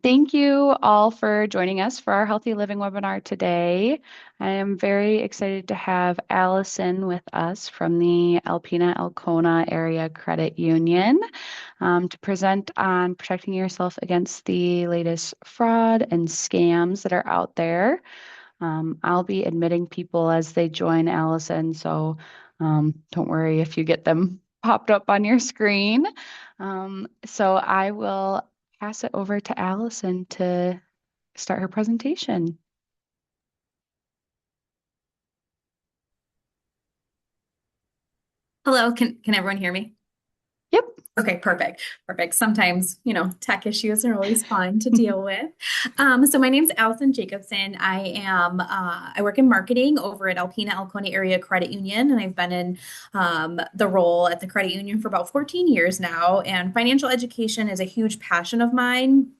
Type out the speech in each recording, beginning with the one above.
Thank you all for joining us for our Healthy Living webinar today. I am very excited to have Allison with us from the Alpena Alcona Area Credit Union to present on protecting yourself against the latest fraud and scams that are out there. I'll be admitting people as they join Allison, so don't worry if you get them popped up on your screen. So I will pass it over to Allison to start her presentation. Hello, can everyone hear me? Yep. Okay, perfect. Perfect. Sometimes, tech issues are always fun to deal with. So my name's Allison Jacobson. I work in marketing over at Alpena Alcona Area Credit Union, and I've been in the role at the credit union for about 14 years now. And financial education is a huge passion of mine.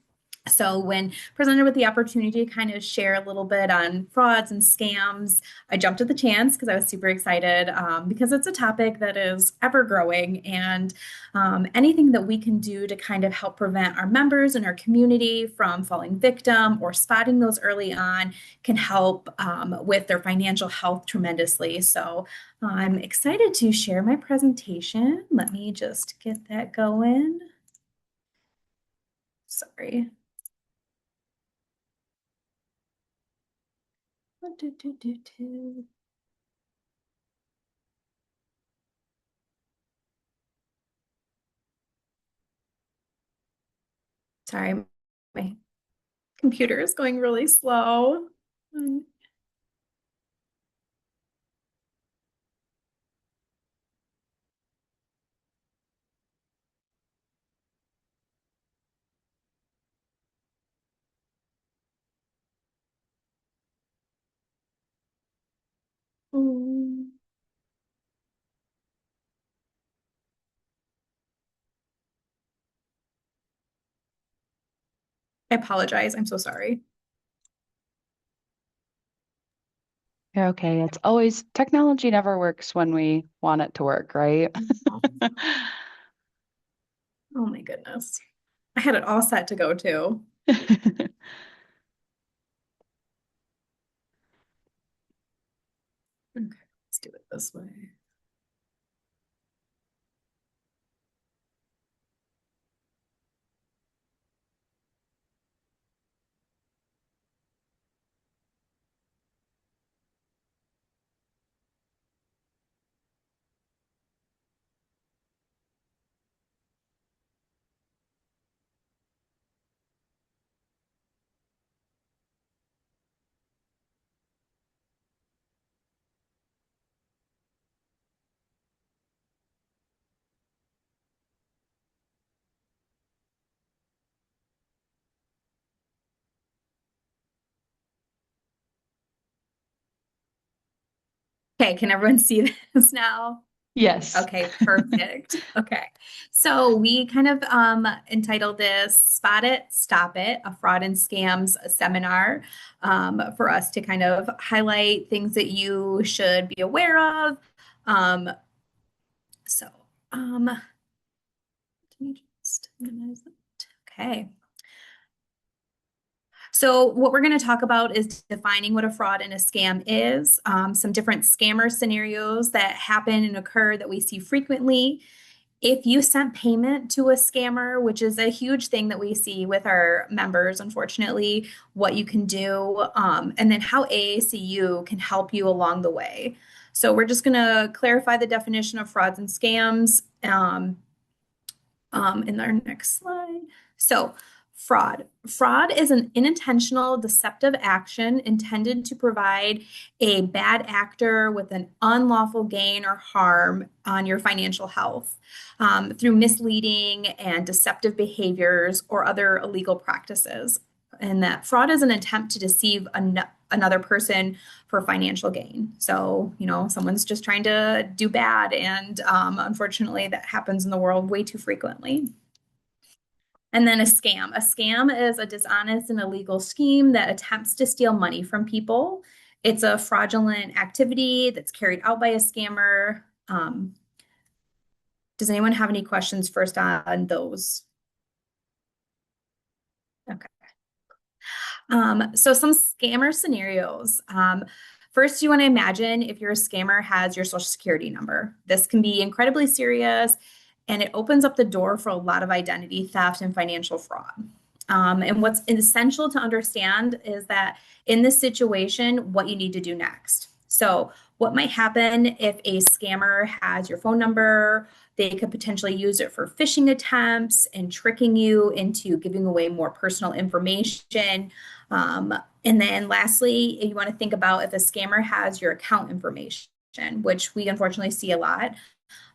So when presented with the opportunity to kind of share a little bit on frauds and scams, I jumped at the chance because I was super excited because it's a topic that is ever growing, and anything that we can do to kind of help prevent our members and our community from falling victim or spotting those early on can help with their financial health tremendously. So I'm excited to share my presentation. Let me just get that going. Sorry. Do, do, do, do. Sorry, my computer is going really slow. Um, I apologize. I'm so sorry. You're okay. It's always technology never works when we want it to work, right? Oh my goodness. I had it all set to go too. Okay, let's do it this way. Okay, can everyone see this now? Yes. Okay, perfect. Okay. So we kind of entitled this Spot It, Stop It, a fraud and scams seminar for us to kind of highlight things that you should be aware of. Um, so let me just minimize it. Okay. So what we're going to talk about is defining what a fraud and a scam is, some different scammer scenarios that happen and occur that we see frequently. If you sent payment to a scammer, which is a huge thing that we see with our members, unfortunately, what you can do, and then how AACU can help you along the way. So we're just going to clarify the definition of frauds and scams in our next slide. So fraud. Fraud is an unintentional deceptive action intended to provide a bad actor with an unlawful gain or harm on your financial health through misleading and deceptive behaviors or other illegal practices. And that fraud is an attempt to deceive another person for financial gain. So, someone's just trying to do bad. And unfortunately, that happens in the world way too frequently. And then a scam. A scam is a dishonest and illegal scheme that attempts to steal money from people. It's a fraudulent activity that's carried out by a scammer. Does anyone have any questions first on those? Okay. So some scammer scenarios. First, you want to imagine if your scammer has your social security number. This can be incredibly serious and it opens up the door for a lot of identity theft and financial fraud. And what's essential to understand is that in this situation, what you need to do next. So, what might happen if a scammer has your phone number? They could potentially use it for phishing attempts and tricking you into giving away more personal information. And then lastly, you want to think about if a scammer has your account information, which we unfortunately see a lot.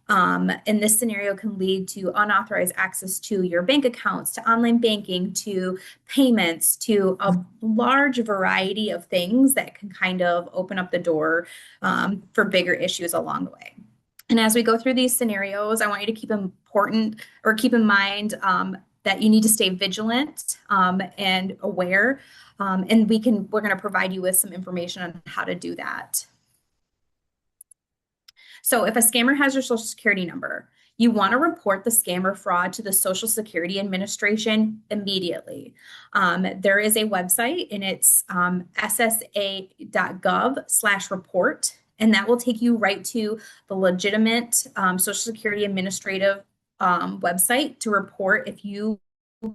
And this scenario can lead to unauthorized access to your bank accounts, to online banking, to payments, to a large variety of things that can kind of open up the door for bigger issues along the way. And as we go through these scenarios, I want you to keep in mind that you need to stay vigilant and aware. And we're going to provide you with some information on how to do that. So if a scammer has your social security number, you want to report the scammer fraud to the Social Security Administration immediately. There is a website and it's ssa.gov/report, and that will take you right to the legitimate Social Security Administrative website to report if you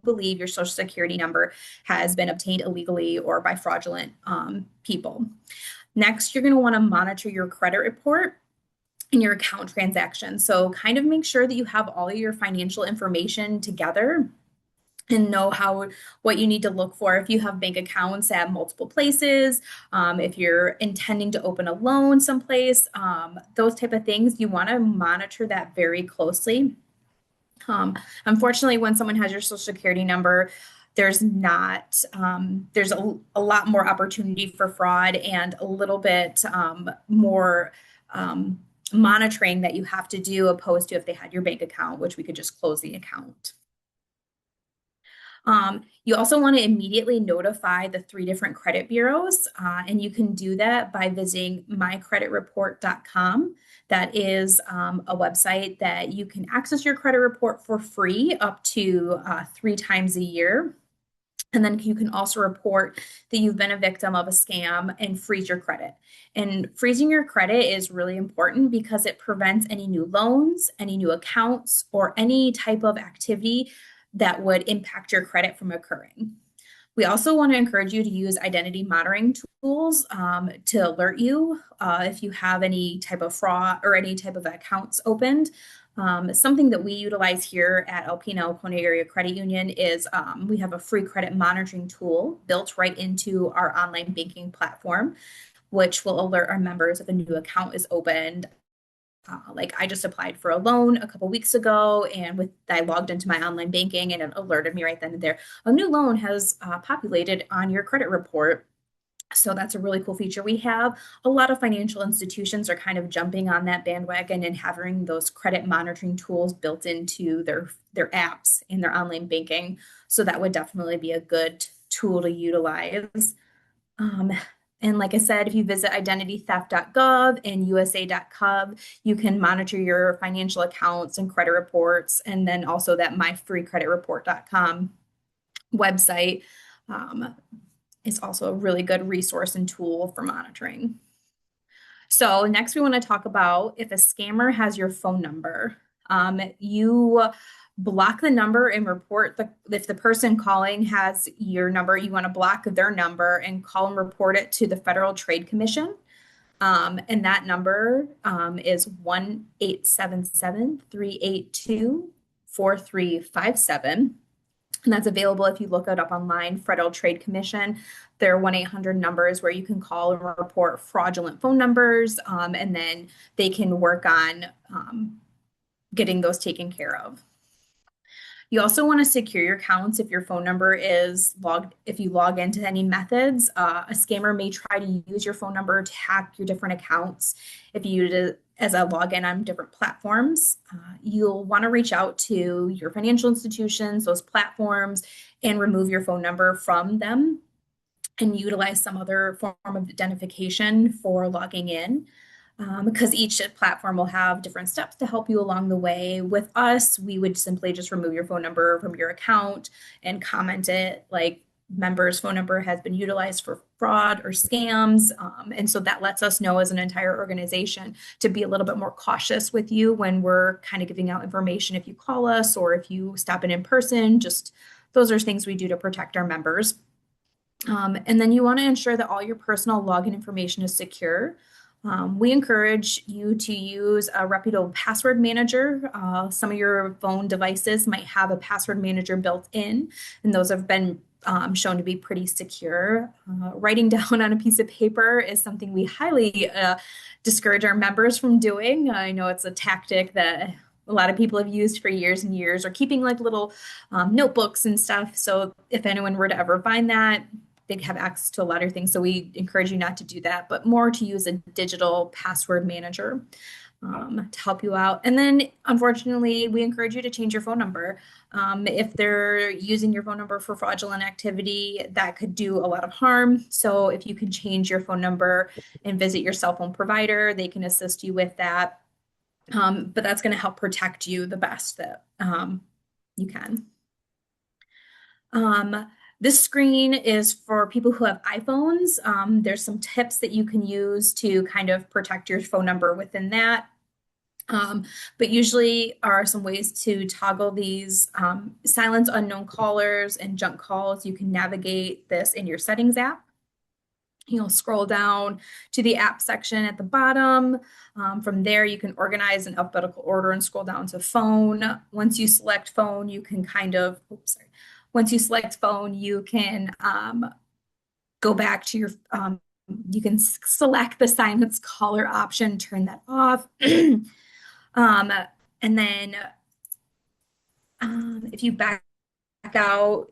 believe your Social Security number has been obtained illegally or by fraudulent people. Next, you're going to want to monitor your credit report and your account transactions. So kind of make sure that you have all of your financial information together and know what you need to look for if you have bank accounts at multiple places, if you're intending to open a loan someplace, those type of things. You want to monitor that very closely. Unfortunately, when someone has your social security number, there's not there's a lot more opportunity for fraud and a little bit more monitoring that you have to do opposed to if they had your bank account, which we could just close the account. You also want to immediately notify the 3 different credit bureaus, and you can do that by visiting mycreditreport.com. That is a website that you can access your credit report for free up to 3 times a year. And then you can also report that you've been a victim of a scam and freeze your credit. And freezing your credit is really important because it prevents any new loans, any new accounts, or any type of activity that would impact your credit from occurring. We also want to encourage you to use identity monitoring tools to alert you if you have any type of fraud or any type of accounts opened. Something that we utilize here at Alpena Elkona Area Credit Union is we have a free credit monitoring tool built right into our online banking platform, which will alert our members if a new account is opened. Like I just applied for a loan a couple weeks ago, and I logged into my online banking, and it alerted me right then and there. A new loan has populated on your credit report. So that's a really cool feature we have. A lot of financial institutions are kind of jumping on that bandwagon and having those credit monitoring tools built into their apps in their online banking. So that would definitely be a good tool to utilize. And like I said, if you visit identitytheft.gov and usa.gov, you can monitor your financial accounts and credit reports, and then also that myfreecreditreport.com website is also a really good resource and tool for monitoring. So next we want to talk about if a scammer has your phone number. You block the number and report if the person calling has your number, you want to block their number and call and report it to the Federal Trade Commission. And that number is 1-877-382-4357. And that's available if you look it up online, Federal Trade Commission. There are 1-800 numbers where you can call and report fraudulent phone numbers, and then they can work on getting those taken care of. You also want to secure your accounts if your phone number is if you log into any methods. A scammer may try to use your phone number to hack your different accounts if you use it as a login on different platforms. You'll want to reach out to your financial institutions, those platforms, and remove your phone number from them and utilize some other form of identification for logging in. Because each platform will have different steps to help you along the way. With us, we would simply just remove your phone number from your account and comment it like member's phone number has been utilized for fraud or scams. And so that lets us know as an entire organization to be a little bit more cautious with you when we're kind of giving out information if you call us or if you stop in person. Just those are things we do to protect our members. And then you want to ensure that all your personal login information is secure. We encourage you to use a reputable password manager. Some of your phone devices might have a password manager built in, and those have been shown to be pretty secure. Writing down on a piece of paper is something we highly discourage our members from doing. I know it's a tactic that a lot of people have used for years and years, or keeping like little notebooks and stuff. So if anyone were to ever find that, they'd have access to a lot of things. So we encourage you not to do that, but more to use a digital password manager to help you out. And then, unfortunately, we encourage you to change your phone number. If they're using your phone number for fraudulent activity, that could do a lot of harm. So if you can change your phone number and visit your cell phone provider, they can assist you with that. But that's going to help protect you the best that you can. This screen is for people who have iPhones. There's some tips that you can use to kind of protect your phone number within that. But usually are some ways to toggle these silence unknown callers and junk calls. You can navigate this in your settings app. You'll scroll down to the app section at the bottom. From there, you can organize in alphabetical order and scroll down to phone. Once you select phone, you can kind of, oops, sorry. Once you select phone, you can go back to your, you can select the silence caller option, turn that off. And then if you back out,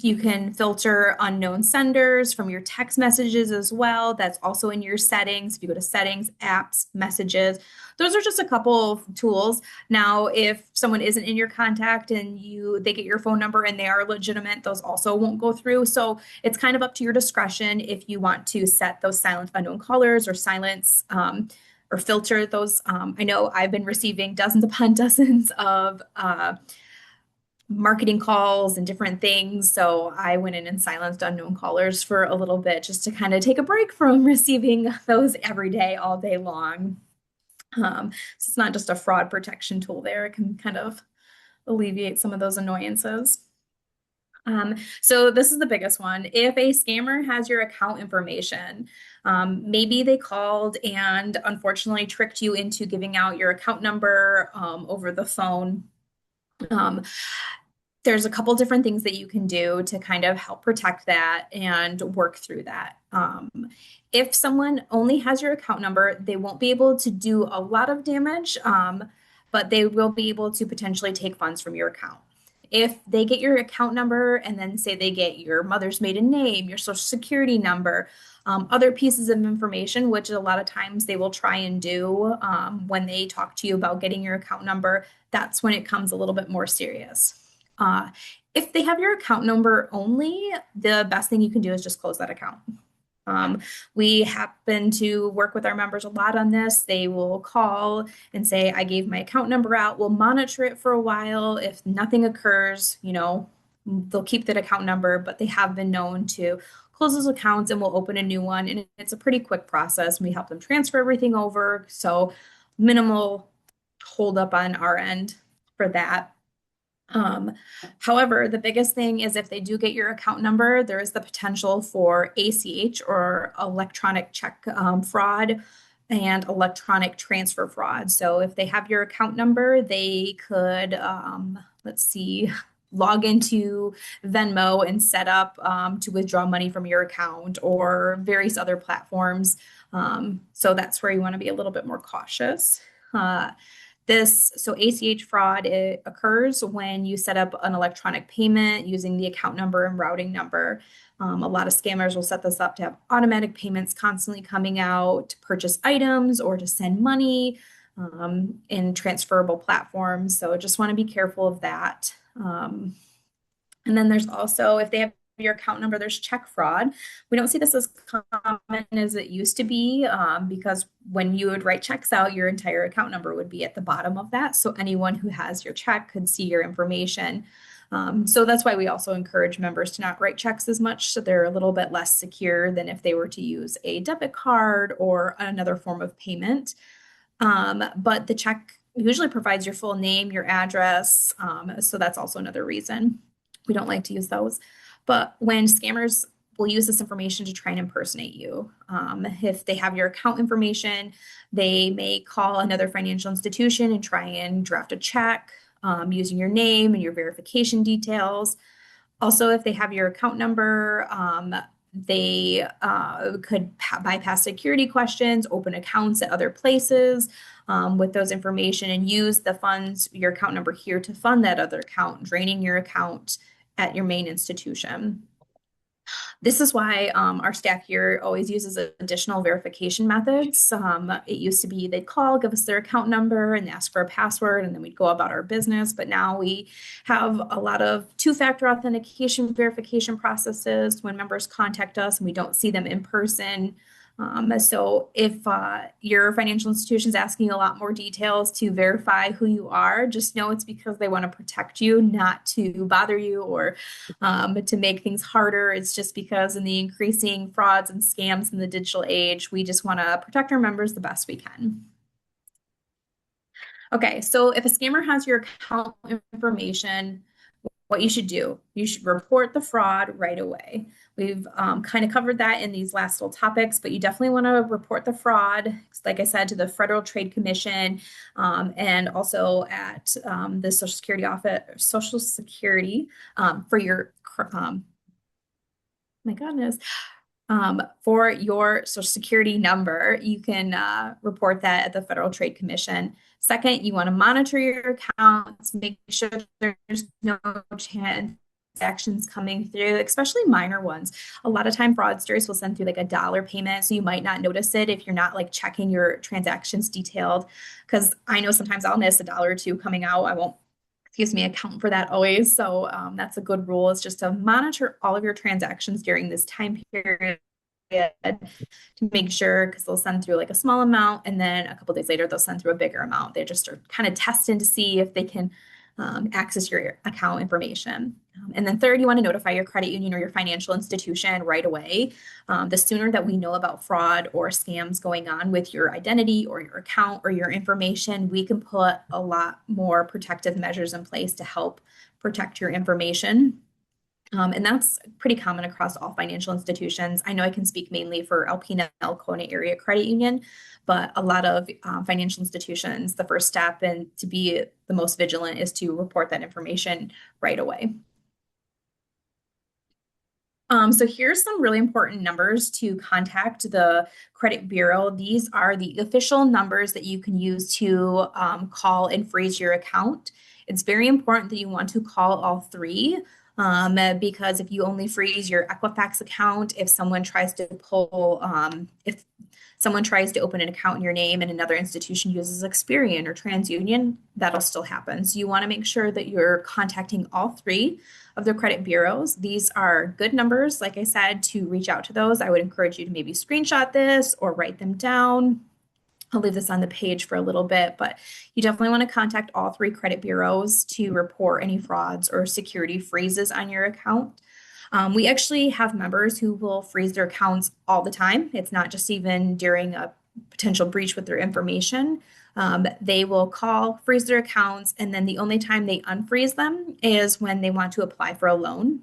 you can filter unknown senders from your text messages as well. That's also in your settings. If you go to settings, apps, messages, those are just a couple of tools. Now, if someone isn't in your contact and they get your phone number and they are legitimate, those also won't go through. So it's kind of up to your discretion if you want to set those silent unknown callers or silence or filter those. I know I've been receiving dozens upon dozens of marketing calls and different things. So I went in and silenced unknown callers for a little bit just to kind of take a break from receiving those every day, all day long. So it's not just a fraud protection tool there. It can kind of alleviate some of those annoyances. So this is the biggest one. If a scammer has your account information, maybe they called and unfortunately tricked you into giving out your account number over the phone. There's a couple different things that you can do to kind of help protect that and work through that. If someone only has your account number, they won't be able to do a lot of damage, but they will be able to potentially take funds from your account. If they get your account number and then say they get your mother's maiden name, your social security number, other pieces of information, which a lot of times they will try and do when they talk to you about getting your account number, that's when it comes a little bit more serious. If they have your account number only, the best thing you can do is just close that account. We happen to work with our members a lot on this. They will call and say, I gave my account number out. We'll monitor it for a while. If nothing occurs, they'll keep that account number, but they have been known to close those accounts and we'll open a new one. And it's a pretty quick process. We help them transfer everything over. So minimal hold up on our end for that. However, the biggest thing is if they do get your account number, there is the potential for ACH or electronic check fraud and electronic transfer fraud. So if they have your account number, they could, log into Venmo and set up to withdraw money from your account or various other platforms. So that's where you want to be a little bit more cautious. So ACH fraud, it occurs when you set up an electronic payment using the account number and routing number. A lot of scammers will set this up to have automatic payments constantly coming out to purchase items or to send money in transferable platforms. So just want to be careful of that. And then there's also, if they have your account number, there's check fraud. We don't see this as common as it used to be because when you would write checks out, your entire account number would be at the bottom of that. So anyone who has your check could see your information. So that's why we also encourage members to not write checks as much, so they're a little bit less secure than if they were to use a debit card or another form of payment. But the check usually provides your full name, your address. So that's also another reason we don't like to use those. But when scammers will use this information to try and impersonate you, if they have your account information, they may call another financial institution and try and draft a check using your name and your verification details. Also, if they have your account number, they could bypass security questions, open accounts at other places with those information, and use the funds, your account number here, to fund that other account, draining your account at your main institution. This is why our staff here always uses additional verification methods. It used to be they'd call, give us their account number, and ask for a password, and then we'd go about our business. But now we have a lot of two-factor authentication verification processes when members contact us and we don't see them in person. So if your financial institution is asking you a lot more details to verify who you are, just know it's because they want to protect you, not to bother you or to make things harder. It's just because in the increasing frauds and scams in the digital age, we just want to protect our members the best we can. Okay, so if a scammer has your account information, what you should do, you should report the fraud right away. We've kind of covered that in these last little topics, but you definitely want to report the fraud, like I said, to the Federal Trade Commission and also at the Social Security office, Social Security for your, my goodness, for your Social Security number. You can report that at the Federal Trade Commission. Second, you want to monitor your accounts, make sure there's no transactions coming through, especially minor ones. A lot of time fraudsters will send through like a dollar payment, so you might not notice it if you're not like checking your transactions detailed. Because I know sometimes I'll miss a dollar or two coming out. I won't, excuse me, account for that always. So that's a good rule, is just to monitor all of your transactions during this time period to make sure, because they'll send through like a small amount and then a couple days later they'll send through a bigger amount. They just are kind of testing to see if they can access your account information. And then third, you want to notify your credit union or your financial institution right away. The sooner that we know about fraud or scams going on with your identity or your account or your information, we can put a lot more protective measures in place to help protect your information. And that's pretty common across all financial institutions. I know I can speak mainly for Alpena Elkona Area Credit Union, but a lot of financial institutions, the first step and to be the most vigilant is to report that information right away. So here's some really important numbers to contact the credit bureau. These are the official numbers that you can use to call and freeze your account. It's very important that you want to call all three. Because if you only freeze your Equifax account, if someone tries to if someone tries to open an account in your name and another institution uses Experian or TransUnion, that'll still happen. So you want to make sure that you're contacting all three of the credit bureaus. These are good numbers, like I said, to reach out to those. I would encourage you to maybe screenshot this or write them down. I'll leave this on the page for a little bit, but you definitely want to contact all three credit bureaus to report any frauds or security freezes on your account. We actually have members who will freeze their accounts all the time. It's not just even during a potential breach with their information. They will call, freeze their accounts, and then the only time they unfreeze them is when they want to apply for a loan.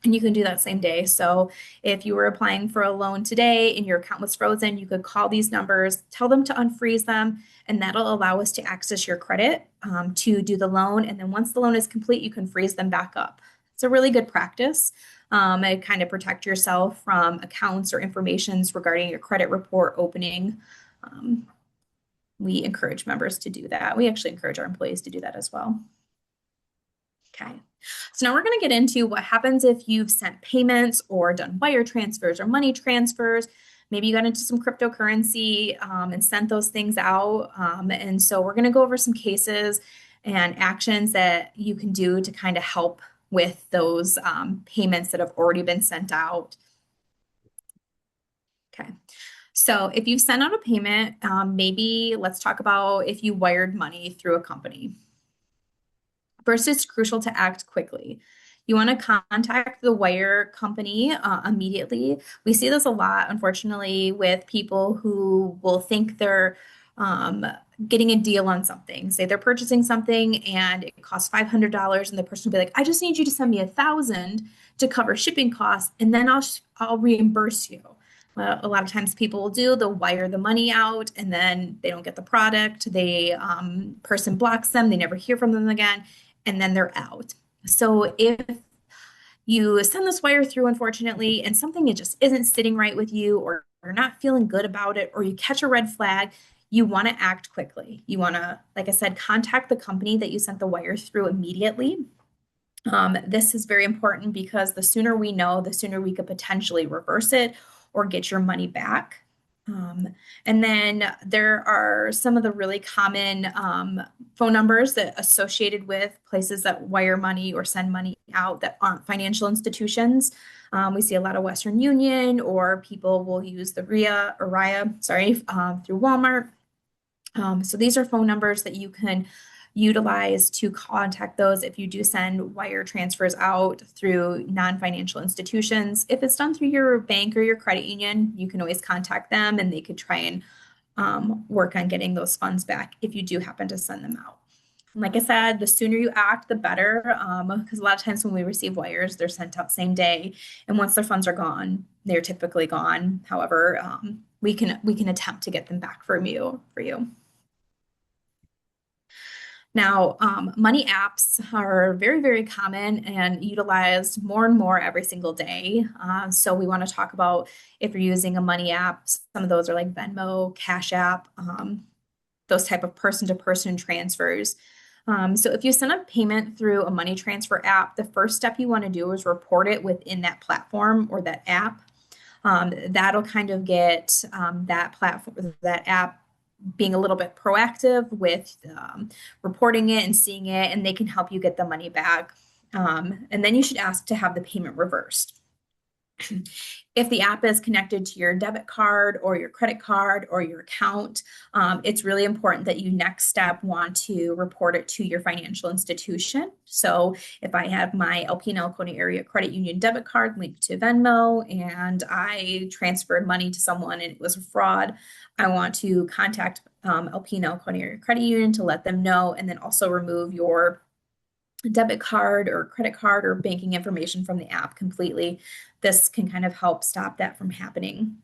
And you can do that same day. So if you were applying for a loan today and your account was frozen, you could call these numbers, tell them to unfreeze them, and that'll allow us to access your credit to do the loan. And then once the loan is complete, you can freeze them back up. It's a really good practice. And kind of protect yourself from accounts or informations regarding your credit report opening. We encourage members to do that. We actually encourage our employees to do that as well. Okay, so now we're going to get into what happens if you've sent payments or done wire transfers or money transfers. Maybe you got into some cryptocurrency and sent those things out. And so we're going to go over some cases and actions that you can do to kind of help with those payments that have already been sent out. Okay, so if you've sent out a payment, maybe let's talk about if you wired money through a company. First, it's crucial to act quickly. You want to contact the wire company immediately. We see this a lot, unfortunately, with people who will think they're um, getting a deal on something. Say they're purchasing something and it costs $500, and the person will be like, "I just need you to send me 1,000 to cover shipping costs, and then I'll reimburse you." Well, a lot of times people will do, they'll wire the money out and then they don't get the product. They person blocks them, they never hear from them again, and then they're out. So if you send this wire through, unfortunately, and something it just isn't sitting right with you, or you're not feeling good about it, or you catch a red flag, you want to act quickly. You want to, like I said, contact the company that you sent the wire through immediately. This is very important because the sooner we know, the sooner we could potentially reverse it or get your money back. Um, and then there are some of the really common phone numbers that associated with places that wire money or send money out that aren't financial institutions. We see a lot of Western Union, or people will use the RIA, sorry, through Walmart. So these are phone numbers that you can utilize to contact those if you do send wire transfers out through non-financial institutions. If it's done through your bank or your credit union, you can always contact them and they could try and work on getting those funds back if you do happen to send them out. And like I said, the sooner you act, the better, because a lot of times when we receive wires, they're sent out same day, and once their funds are gone, they're typically gone. However, we can attempt to get them back from you for you. Now, money apps are very, very common and utilized more and more every single day. So we want to talk about if you're using a money app. Some of those are like Venmo, Cash App, those type of person-to-person transfers. So if you send a payment through a money transfer app, the first step you want to do is report it within that platform or that app. That'll kind of get that platform, that app being a little bit proactive with reporting it and seeing it, and they can help you get the money back. And then you should ask to have the payment reversed. If the app is connected to your debit card or your credit card or your account, it's really important that you next step want to report it to your financial institution. So if I have my Alpena Elkona Area Credit Union debit card linked to Venmo and I transferred money to someone and it was a fraud, I want to contact Alpena Elkona Area Credit Union to let them know, and then also remove your debit card or credit card or banking information from the app completely. This can kind of help stop that from happening.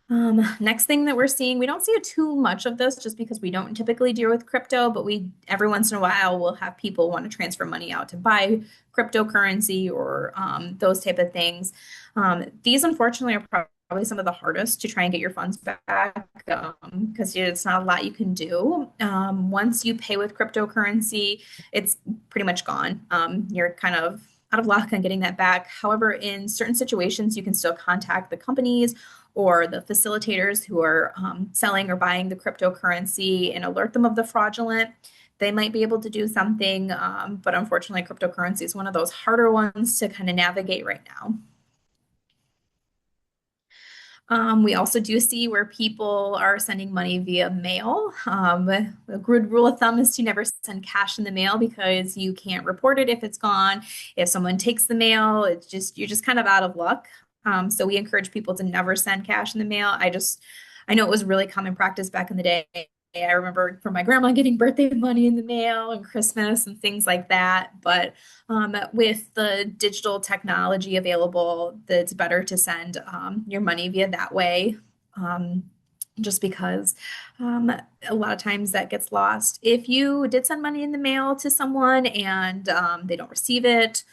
Next thing that we're seeing, we don't see too much of this just because we don't typically deal with crypto, but we every once in a while will have people want to transfer money out to buy cryptocurrency or those type of things. These unfortunately are probably some of the hardest to try and get your funds back because it's not a lot you can do. Once you pay with cryptocurrency, it's pretty much gone. You're kind of out of luck on getting that back. However, in certain situations, you can still contact the companies or the facilitators who are selling or buying the cryptocurrency and alert them of the fraudulent. They might be able to do something, but unfortunately, cryptocurrency is one of those harder ones to kind of navigate right now. We also do see where people are sending money via mail. A good rule of thumb is to never send cash in the mail because you can't report it if it's gone. If someone takes the mail, you're just kind of out of luck. So we encourage people to never send cash in the mail. I know it was really common practice back in the day. I remember from my grandma getting birthday money in the mail and Christmas and things like that. But with the digital technology available, it's better to send your money via that way. Just because a lot of times that gets lost. If you did send money in the mail to someone and they don't receive it,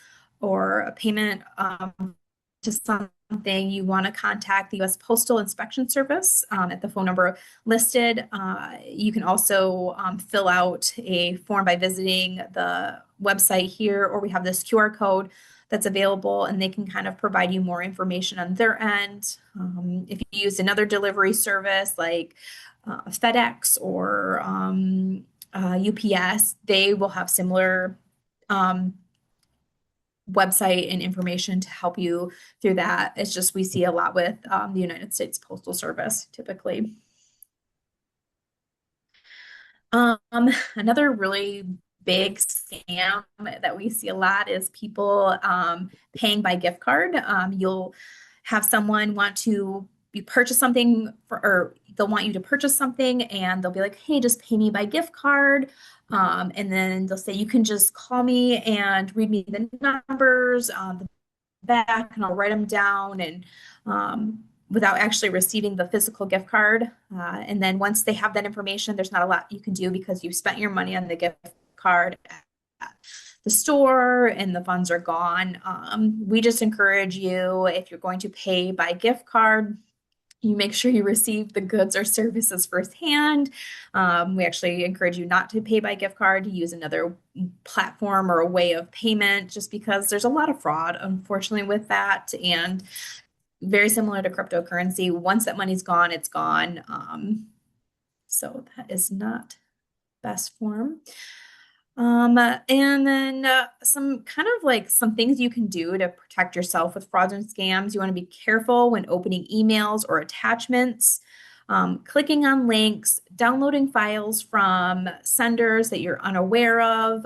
or a payment to something, you want to contact the U.S. Postal Inspection Service at the phone number listed. You can also fill out a form by visiting the website here, or we have this QR code that's available, and they can kind of provide you more information on their end. If you use another delivery service like FedEx or UPS, they will have similar website and information to help you through that. It's just we see a lot with the United States Postal Service typically. Um, Another really big scam that we see a lot is people paying by gift card. You'll have someone want to you purchase something or they'll want you to purchase something and they'll be like, hey, just pay me by gift card. And then they'll say, you can just call me and read me the numbers on the back and I'll write them down and without actually receiving the physical gift card. And then once they have that information, there's not a lot you can do because you spent your money on the gift card at the store and the funds are gone. We just encourage you, if you're going to pay by gift card, you make sure you receive the goods or services firsthand. We actually encourage you not to pay by gift card, to use another platform or a way of payment, just because there's a lot of fraud, unfortunately, with that. And very similar to cryptocurrency, once that money's gone, it's gone. So that is not best form. And then some kind of like some things you can do to protect yourself with fraudulent scams. You want to be careful when opening emails or attachments, clicking on links, downloading files from senders that you're unaware of.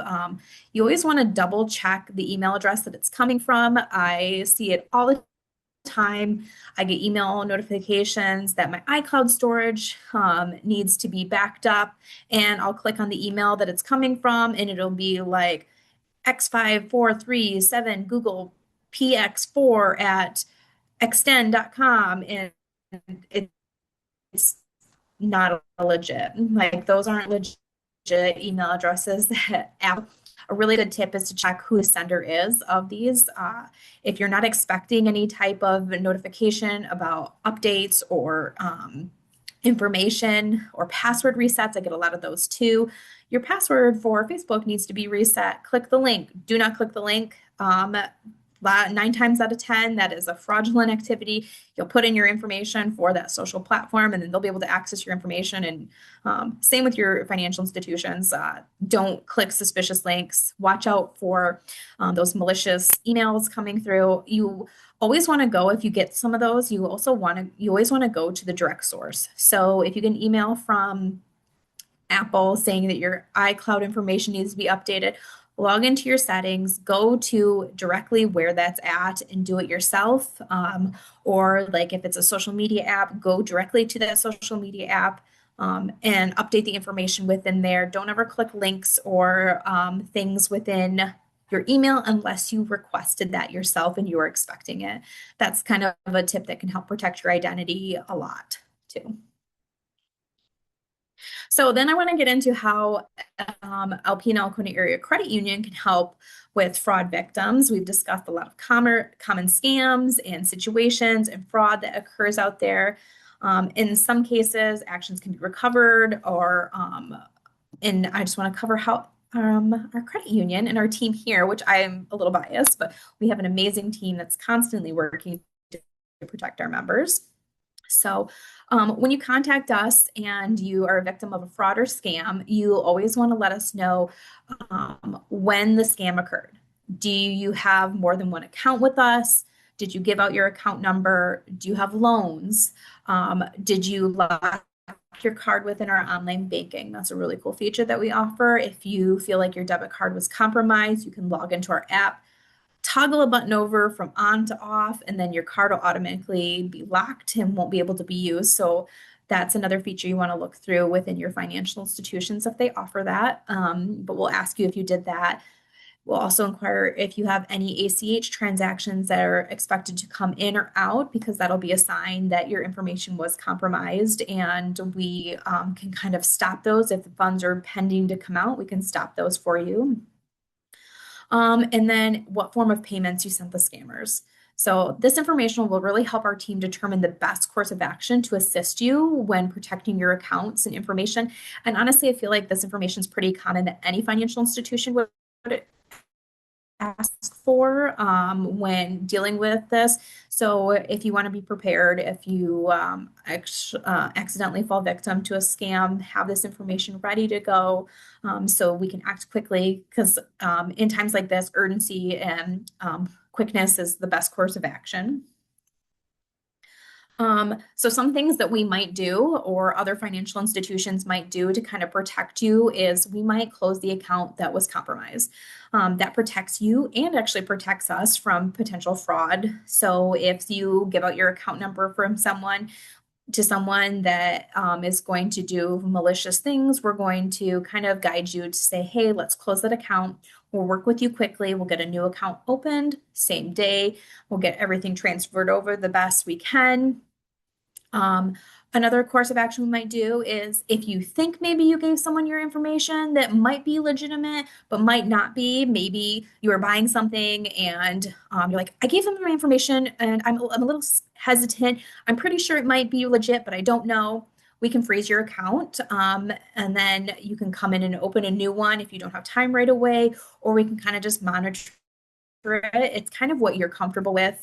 You always want to double check the email address that it's coming from. I see it all the time. I get email notifications that my iCloud storage needs to be backed up, and I'll click on the email that it's coming from, and it'll be like x5437 Google px4 at extend.com, and it's not legit. Like those aren't legit email addresses that a really good tip is to check who the sender is of these. If you're not expecting any type of notification about updates or information or password resets, I get a lot of those too. Your password for Facebook needs to be reset. Click the link. Do not click the link. 9 times out of 10, that is a fraudulent activity. You'll put in your information for that social platform, and then they'll be able to access your information. And same with your financial institutions. Don't click suspicious links. Watch out for those malicious emails coming through. You always want to go, if you get some of those, you always want to go to the direct source. So if you get an email from Apple saying that your iCloud information needs to be updated, log into your settings, go to directly where that's at and do it yourself. Or like if it's a social media app, go directly to that social media app and update the information within there. Don't ever click links or things within your email unless you requested that yourself and you were expecting it. That's kind of a tip that can help protect your identity a lot too. So then I want to get into how Alpena Alcona Area Credit Union can help with fraud victims. We've discussed a lot of common scams and situations and fraud that occurs out there. In some cases, actions can be recovered, and I just want to cover how our credit union and our team here, which I am a little biased, but we have an amazing team that's constantly working to protect our members. So, when you contact us and you are a victim of a fraud or scam, you always want to let us know when the scam occurred. Do you have more than one account with us? Did you give out your account number? Do you have loans? Did you lock your card within our online banking? That's a really cool feature that we offer. If you feel like your debit card was compromised, you can log into our app, toggle a button over from on to off, and then your card will automatically be locked and won't be able to be used. So that's another feature you want to look through within your financial institutions if they offer that. But we'll ask you if you did that. We'll also inquire if you have any ACH transactions that are expected to come in or out, because that'll be a sign that your information was compromised, and we can kind of stop those. If the funds are pending to come out, we can stop those for you. And then what form of payments you sent the scammers. So this information will really help our team determine the best course of action to assist you when protecting your accounts and information. And honestly, I feel like this information is pretty common that any financial institution would ask for when dealing with this. So if you want to be prepared, if you accidentally fall victim to a scam, have this information ready to go so we can act quickly, because in times like this, urgency and quickness is the best course of action. So some things that we might do or other financial institutions might do to kind of protect you is we might close the account that was compromised. That protects you and actually protects us from potential fraud. So if you give out your account number from someone to someone that is going to do malicious things, we're going to kind of guide you to say, hey, let's close that account. We'll work with you quickly. We'll get a new account opened same day. We'll get everything transferred over the best we can. um, Another course of action we might do is if you think maybe you gave someone your information that might be legitimate, but might not be, maybe you are buying something and you're like, I gave them my information and I'm a little hesitant. I'm pretty sure it might be legit, but I don't know. We can freeze your account, and then you can come in and open a new one if you don't have time right away, or we can kind of just monitor it. It's kind of what you're comfortable with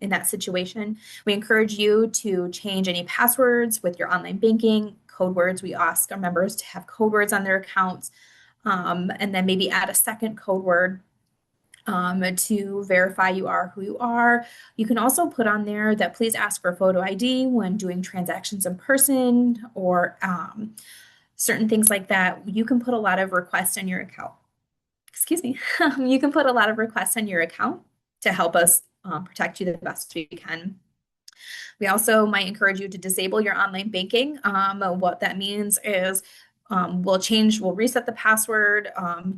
in that situation. We encourage you to change any passwords with your online banking, code words. We ask our members to have code words on their accounts, and then maybe add a second code word to verify you are who you are. You can also put on there that please ask for photo ID when doing transactions in person or certain things like that. You can put a lot of requests on your account. Excuse me. You can put a lot of requests on your account to help us protect you the best we can. We also might encourage you to disable your online banking. What that means is we'll reset the password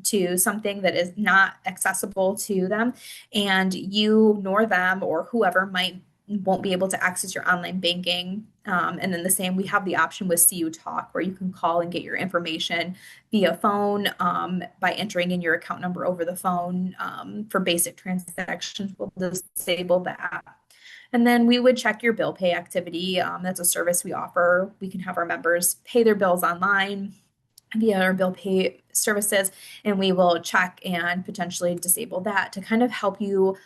to something that is not accessible to them, and you nor them or whoever won't be able to access your online banking. And then the same, we have the option with CU Talk where you can call and get your information via phone by entering in your account number over the phone. For basic transactions, we'll disable that. And then we would check your bill pay activity. That's a service we offer. We can have our members pay their bills online via our bill pay services, and we will check and potentially disable that to kind of help you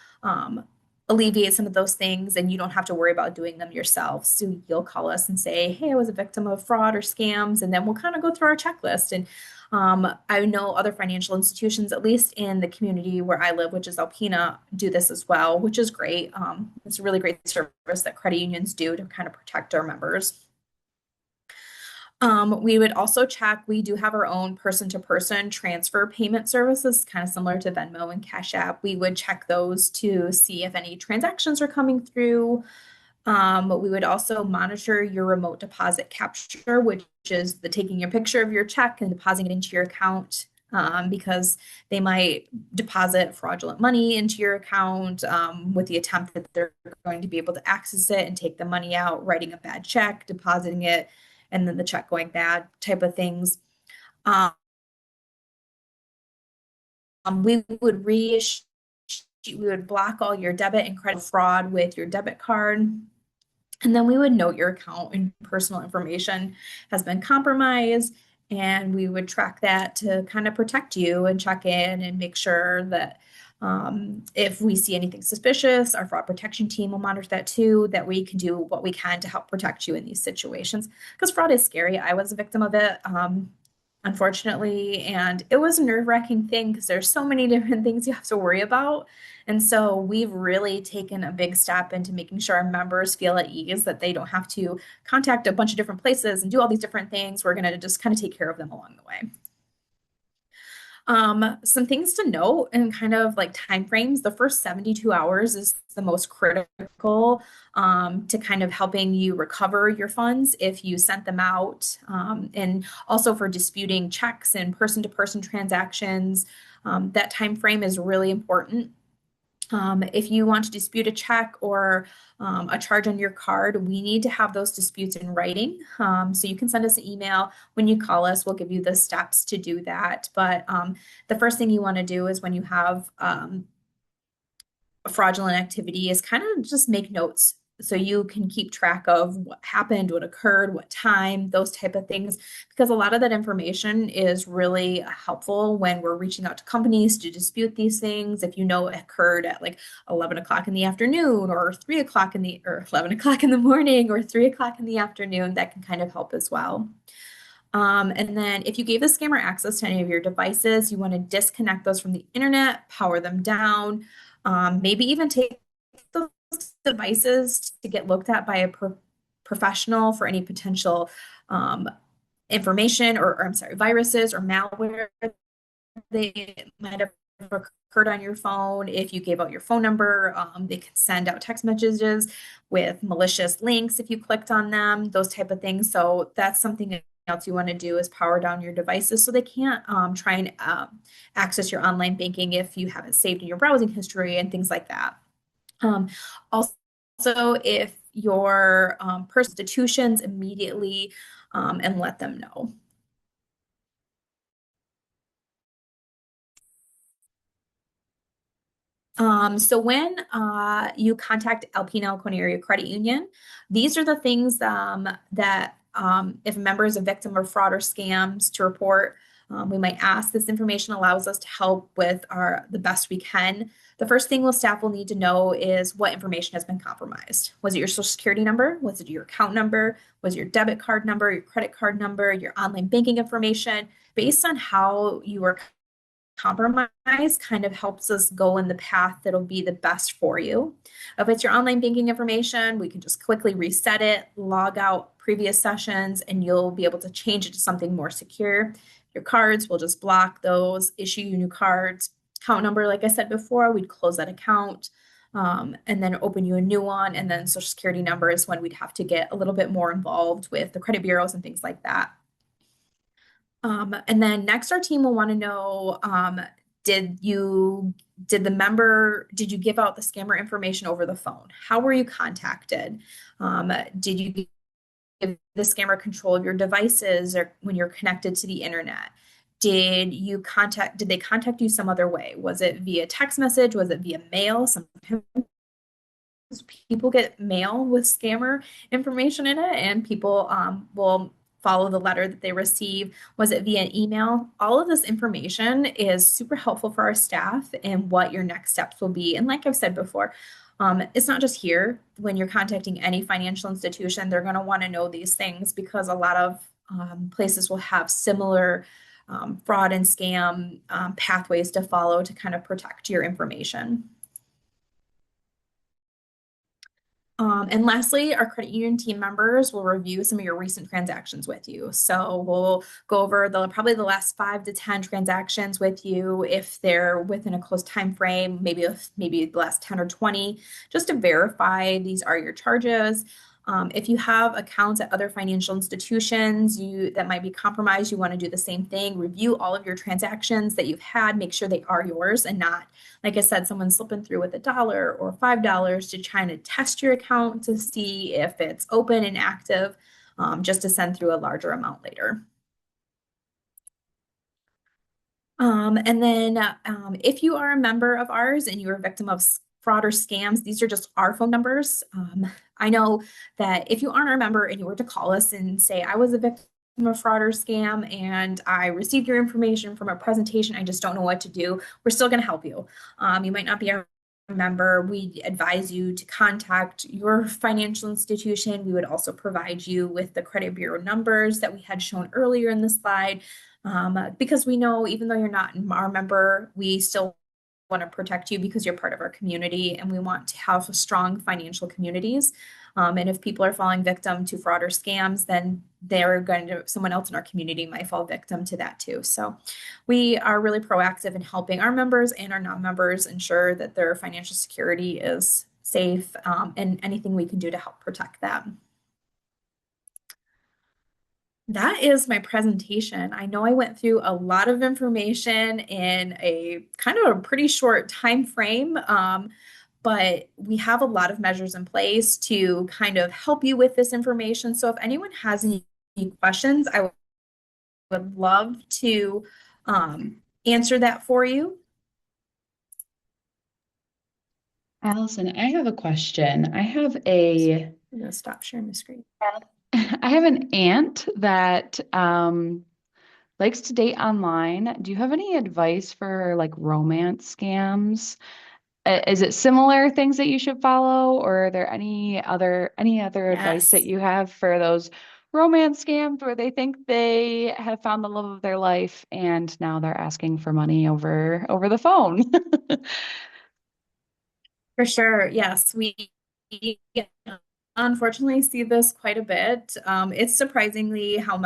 alleviate some of those things, and you don't have to worry about doing them yourself. So you'll call us and say, hey, I was a victim of fraud or scams, and then we'll kind of go through our checklist. And I know other financial institutions, at least in the community where I live, which is Alpena, do this as well, which is great. It's a really great service that credit unions do to kind of protect our members. We would also check, we do have our own person-to-person transfer payment services, kind of similar to Venmo and Cash App. We would check those to see if any transactions are coming through. We would also monitor your remote deposit capture, which is the taking a picture of your check and depositing it into your account, because they might deposit fraudulent money into your account with the attempt that they're going to be able to access it and take the money out, writing a bad check, depositing it, and then the check going bad type of things. We would reissue, we would block all your debit and credit fraud with your debit card. And then we would note your account and personal information has been compromised. And we would track that to kind of protect you and check in and make sure that if we see anything suspicious, our fraud protection team will monitor that too, that we can do what we can to help protect you in these situations. Because fraud is scary. I was a victim of it, unfortunately, and it was a nerve-wracking thing because there's so many different things you have to worry about. And so we've really taken a big step into making sure our members feel at ease that they don't have to contact a bunch of different places and do all these different things. We're going to just kind of take care of them along the way. Some things to note and kind of like time frames. The first 72 hours is the most critical to kind of helping you recover your funds if you sent them out, and also for disputing checks and person-to-person transactions. That time frame is really important. If you want to dispute a check or a charge on your card, we need to have those disputes in writing. So you can send us an email. When you call us, we'll give you the steps to do that. But the first thing you want to do is when you have fraudulent activity is kind of just make notes so you can keep track of what happened, what occurred, what time, those type of things, because a lot of that information is really helpful when we're reaching out to companies to dispute these things. If you know it occurred at like 11 o'clock in the afternoon or 3 o'clock or 11 o'clock in the morning or 3 o'clock in the afternoon, that can kind of help as well. And then if you gave the scammer access to any of your devices, you want to disconnect those from the internet, power them down, maybe even take those devices to get looked at by a professional for any potential um, information or I'm sorry, viruses or malware they might have occurred on your phone. If you gave out your phone number, they can send out text messages with malicious links if you clicked on them, those type of things. So that's something else you want to do is power down your devices so they can't try and access your online banking if you haven't saved in your browsing history and things like that. Um, also, if your personal institutions immediately and let them know. So when you contact Alpena Alcona Area Credit Union, these are the things that if a member is a victim of fraud or scams to report, we might ask. This information allows us to help with the best we can. The first thing staff will need to know is what information has been compromised. Was it your social security number? Was it your account number? Was it your debit card number, your credit card number, your online banking information? Based on how you were compromise kind of helps us go in the path that'll be the best for you. If it's your online banking information, we can just quickly reset it, log out previous sessions, and you'll be able to change it to something more secure. Your cards, we'll just block those, issue you new cards. Account number, like I said before, we'd close that account. And then open you a new one. And then social security number is when we'd have to get a little bit more involved with the credit bureaus and things like that. And then next, our team will want to know, did you give out the scammer information over the phone? How were you contacted? Did you give the scammer control of your devices or when you're connected to the internet? Did they contact you some other way? Was it via text message? Was it via mail? Sometimes people get mail with scammer information in it, and people will follow the letter that they receive. Was it via email? All of this information is super helpful for our staff and what your next steps will be. And like I've said before, it's not just here. When you're contacting any financial institution, they're going to want to know these things because a lot of places will have similar fraud and scam pathways to follow to kind of protect your information. And lastly, our credit union team members will review some of your recent transactions with you. So we'll go over probably the last 5 to 10 transactions with you if they're within a close time frame, maybe the last 10 or 20, just to verify these are your charges. If you have accounts at other financial institutions that might be compromised, you want to do the same thing. Review all of your transactions that you've had, make sure they are yours and not, like I said, someone slipping through with $1 or $5 to try to test your account to see if it's open and active, just to send through a larger amount later. And then if you are a member of ours and you're a victim of fraud or scams, these are just our phone numbers. I know that if you aren't a member and you were to call us and say, I was a victim of fraud or scam and I received your information from a presentation, I just don't know what to do, we're still going to help you. You might not be a member. We advise you to contact your financial institution. We would also provide you with the credit bureau numbers that we had shown earlier in the slide. Because we know even though you're not our member, we still want to protect you because you're part of our community and we want to have strong financial communities. And if people are falling victim to fraud or scams, then someone else in our community might fall victim to that too. So we are really proactive in helping our members and our non-members ensure that their financial security is safe, and anything we can do to help protect them. That is my presentation. I know I went through a lot of information in a kind of a pretty short time frame, but we have a lot of measures in place to kind of help you with this information. So if anyone has any questions, I would love to answer that for you. Allison, I have a question. I'm going to stop sharing my screen. I have an aunt that likes to date online. Do you have any advice for like romance scams? Is it similar things that you should follow, or are there any other advice that Yes. you have for those romance scams where they think they have found the love of their life and now they're asking for money over the phone? For sure. Yes, unfortunately see this quite a bit. It's surprisingly how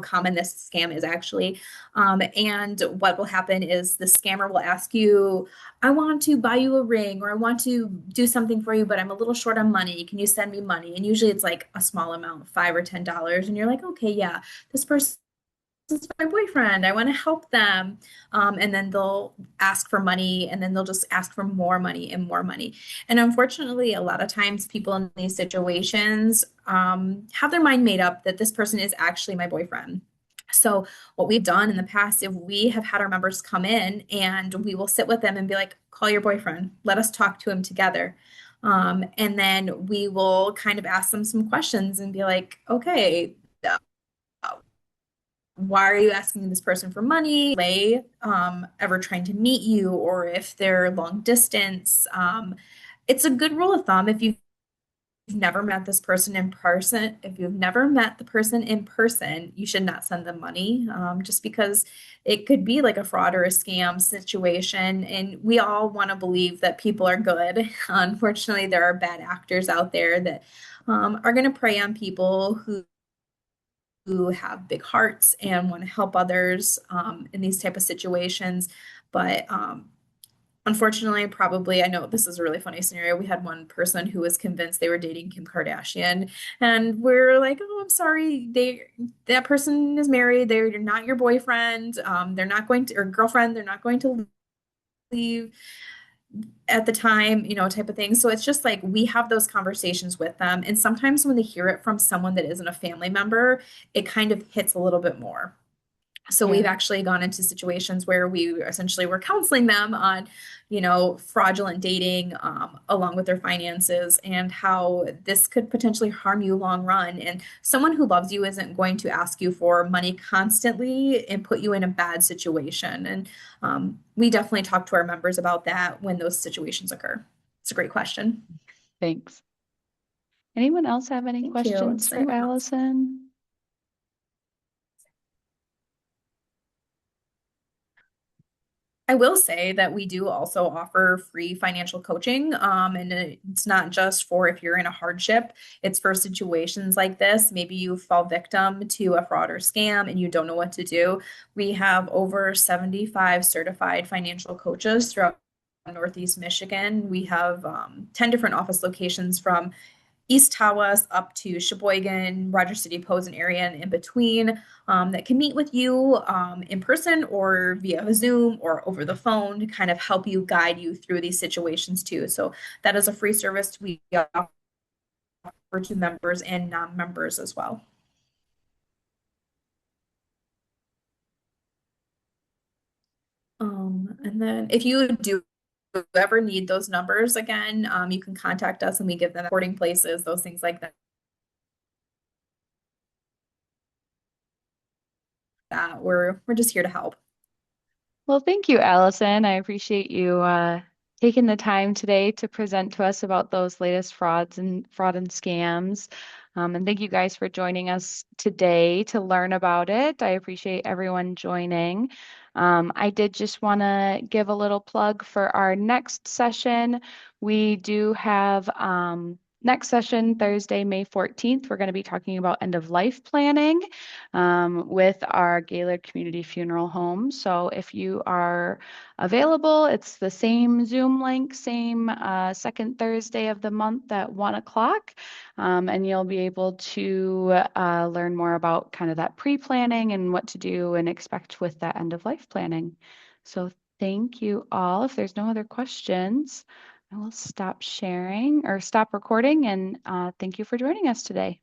common this scam is actually. And what will happen is the scammer will ask you, "I want to buy you a ring, or I want to do something for you, but I'm a little short on money. Can you send me money?" And usually it's like a small amount, $5 or $10, and you're like, "Okay, yeah, this person." Is my boyfriend. I want to help them. And then they'll ask for money and then they'll just ask for more money and more money. And unfortunately, a lot of times people in these situations have their mind made up that this person is actually my boyfriend. So, what we've done in the past, if we have had our members come in and we will sit with them and be like, call your boyfriend, let us talk to him together. And then we will kind of ask them some questions and be like, okay, why are you asking this person for money? They ever trying to meet you, or if they're long distance. It's a good rule of thumb if you've never met this person in person. If you've never met the person in person, you should not send them money, just because it could be like a fraud or a scam situation. And we all want to believe that people are good. Unfortunately, there are bad actors out there that are going to prey on people who have big hearts and want to help others in these type of situations. But unfortunately, probably, I know this is a really funny scenario. We had one person who was convinced they were dating Kim Kardashian, and we're like, "Oh, I'm sorry, that person is married. They're not your boyfriend. They're not going to or girlfriend. They're not going to leave at the time, type of thing." So it's just like we have those conversations with them. And sometimes when they hear it from someone that isn't a family member, it kind of hits a little bit more. So we've Yeah. actually gone into situations where we essentially were counseling them on, fraudulent dating, along with their finances and how this could potentially harm you long run. And someone who loves you isn't going to ask you for money constantly and put you in a bad situation. And we definitely talk to our members about that when those situations occur. It's a great question. Thanks. Anyone else have any Thank you. questions Does for anyone else? Allison? I will say that we do also offer free financial coaching. And it's not just for if you're in a hardship, it's for situations like this. Maybe you fall victim to a fraud or scam and you don't know what to do. We have over 75 certified financial coaches throughout Northeast Michigan. We have 10 different office locations from East Tawas up to Sheboygan, Rogers City, Posen area, and in between, that can meet with you in person or via Zoom or over the phone to kind of help you guide you through these situations too. So that is a free service we offer to members and non-members as well. And then if you do ever need those numbers again, you can contact us and we give them reporting places, those things like that. We're just here to help. Well, thank you, Allison. I appreciate you taking the time today to present to us about those latest fraud and scams. And thank you guys for joining us today to learn about it. I appreciate everyone joining. I did just want to give a little plug for our next session. We do have next session, Thursday, May 14th. We're going to be talking about end of life planning with our Gaylord Community Funeral Home. So if you are available, it's the same Zoom link, same second Thursday of the month at 1 o'clock. And you'll be able to learn more about kind of that pre-planning and what to do and expect with that end of life planning. So thank you all. If there's no other questions, I will stop sharing or stop recording and thank you for joining us today.